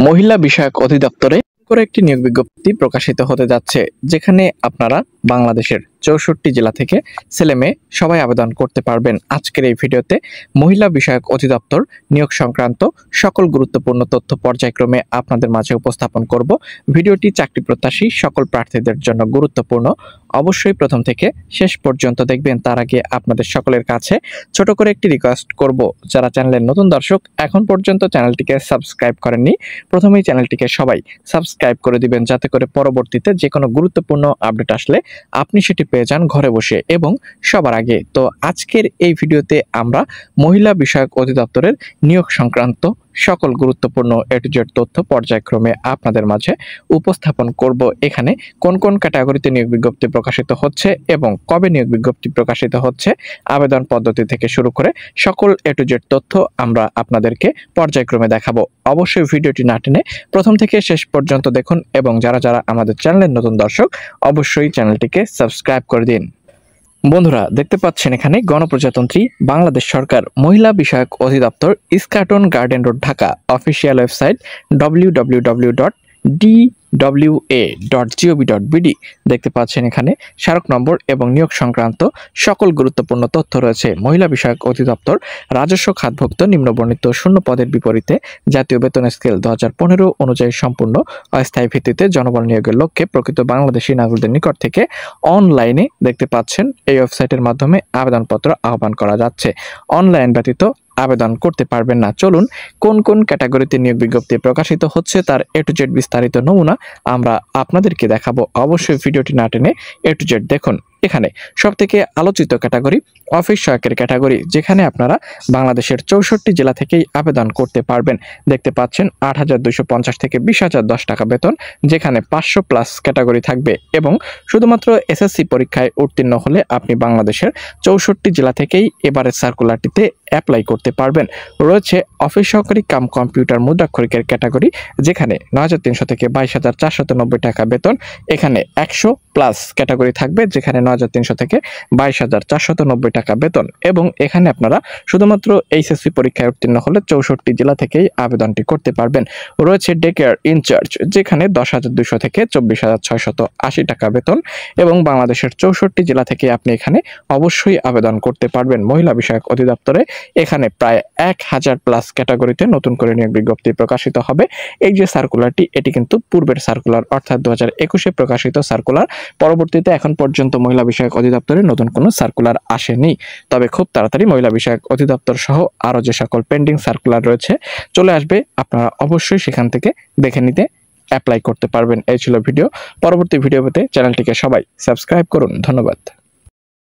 মহিলা বিষয়ক অধিদপ্তরে করে একটি নিয়োগ বিজ্ঞপ্তি প্রকাশিত হতে যাচ্ছে, যেখানে আপনারা বাংলাদেশের 64 জেলা থেকে ছেলে মেয়ে সবাই আবেদন করতে পারবেন। আজকের এই ভিডিওতে মহিলা বিষয়ক অধিদপ্তর নিয়োগ সংক্রান্ত সকল গুরুত্বপূর্ণ তথ্য পর্যায়ক্রমে আপনাদের মাঝে উপস্থাপন করব। ভিডিওটি চাকরি প্রত্যাশী সকল প্রার্থীদের জন্য গুরুত্বপূর্ণ। অবশ্যই প্রথম থেকে শেষ পর্যন্ত দেখবেন। তার আগে আপনাদের সকলের কাছে ছোট করে একটি রিকোয়েস্ট করব, যারা চ্যানেলের নতুন দর্শক এখন পর্যন্ত চ্যানেলটিকে সাবস্ক্রাইব করেননি, প্রথমেই চ্যানেলটিকে সবাই সাবস্ক্রাইব করে দিবেন, যাতে করে পরবর্তীতে যে কোনো গুরুত্বপূর্ণ আপডেট আসলে আপনি সেটি পেয়ে যান ঘরে বসে এবং সবার আগে। তো আজকের এই ভিডিওতে আমরা মহিলা বিষয়ক অধিদপ্তরের নিয়োগ সংক্রান্ত সকল গুরুত্বপূর্ণ এ টু জেড তথ্য পর্যায়ক্রমে আপনাদের মাঝে উপস্থাপন করব। এখানে কোন কোন ক্যাটাগরিতে নিয়োগ বিজ্ঞপ্তি প্রকাশিত হচ্ছে এবং কবে নিয়োগ বিজ্ঞপ্তি প্রকাশিত হচ্ছে, আবেদন পদ্ধতি থেকে শুরু করে সকল এ টু জেড তথ্য আমরা আপনাদেরকে পর্যায়ক্রমে দেখাবো। অবশ্যই ভিডিওটি না টেনে প্রথম থেকে শেষ পর্যন্ত দেখুন এবং যারা যারা আমাদের চ্যানেলের নতুন দর্শক অবশ্যই চ্যানেলটিকে সাবস্ক্রাইব করে দিন। বন্ধুরা, দেখতে পাচ্ছেন এখানে গণপ্রজাতন্ত্রী বাংলাদেশ সরকার মহিলা বিষয়ক অধিদপ্তর, Eskaton garden road, Dhaka. Official website www.dwa.gov.bd। দেখতে পাচ্ছেন এখানে স্মারক নম্বর এবং নিয়োগ সংক্রান্ত সকল গুরুত্বপূর্ণ তথ্য রয়েছে। মহিলা বিষয়ক অধিদপ্তর রাজস্ব খাতভুক্ত নিম্নবর্ণিত শূন্য পদের বিপরীতে জাতীয় বেতন স্কেল 2015 অনুযায়ী সম্পূর্ণ অস্থায়ী ভিত্তিতে জনবল নিয়োগের লক্ষ্যে প্রকৃত বাংলাদেশী নাগরিকদের নিকট থেকে অনলাইনে দেখতে পাচ্ছেন এই ওয়েবসাইটের মাধ্যমে আবেদনপত্র আহ্বান করা যাচ্ছে। অনলাইন ব্যতীত আবেদন করতে পারবেন না। চলুন কোন কোন ক্যাটাগরিতে নিয়োগ বিজ্ঞপ্তি প্রকাশিত হচ্ছে তার এ টু জেড বিস্তারিত নমুনা আমরা আপনাদেরকে দেখাবো। অবশ্যই ভিডিওটি না টেনে এ টু জেড দেখুন। এখানে সবথেকে আলোচিত ক্যাটাগরি অফিস সহায়কের ক্যাটাগরি, যেখানে আপনারা বাংলাদেশের 64 জেলা থেকেই আবেদন করতে পারবেন। দেখতে পাচ্ছেন 8,250 থেকে 20,010 টাকা বেতন, যেখানে 500 প্লাস ক্যাটাগরি থাকবে এবং শুধুমাত্র এসএসসি পরীক্ষায় উত্তীর্ণ হলে আপনি বাংলাদেশের 64 জেলা থেকেই এবারের সার্কুলারটিতে অ্যাপ্লাই করতে পারবেন। রয়েছে অফিস সহকারী কাম কম্পিউটার মুদ্রাক্ষরিকের ক্যাটাগরি, যেখানে 9,300 থেকে 22,490 টাকা বেতন। এখানে 100 প্লাস ক্যাটাগরি থাকবে, যেখানে 9,300 থেকে 22,490 টাকা বেতন এবং এখানে আপনারা শুধুমাত্র এইচএসসি পরীক্ষায় উত্তীর্ণ হলে 64 জেলা থেকেই আবেদনটি করতে পারবেন। রয়েছে ডে কেয়ার ইনচার্জ, যেখানে 10,200 থেকে 24,680 টাকা বেতন এবং বাংলাদেশের 64 জেলা থেকে আপনি এখানে অবশ্যই আবেদন করতে পারবেন। মহিলা বিষয়ক অধিদপ্তরে এখানে প্রায় 1,000 প্লাস ক্যাটাগরিতে নতুন করে নিয়োগ বিজ্ঞপ্তি প্রকাশিত হবে। এই যে সার্কুলারটি, এটি কিন্তু পূর্বের সার্কুলার, অর্থাৎ 2021-এ প্রকাশিত সার্কুলার। পরবর্তীতে এখন পর্যন্ত মহিলা বিষয়ক অধিদপ্তরে নতুন কোনো সার্কুলার আসেনি, তবে খুব তাড়াতাড়ি মহিলা বিষয়ক অধিদপ্তর সহ আরও যে সকল পেন্ডিং সার্কুলার রয়েছে চলে আসবে। আপনারা অবশ্যই সেখান থেকে দেখে নিতে অ্যাপ্লাই করতে পারবেন। এই ছিল ভিডিও। পরবর্তী ভিডিও পেতে চ্যানেলটিকে সবাই সাবস্ক্রাইব করুন। ধন্যবাদ।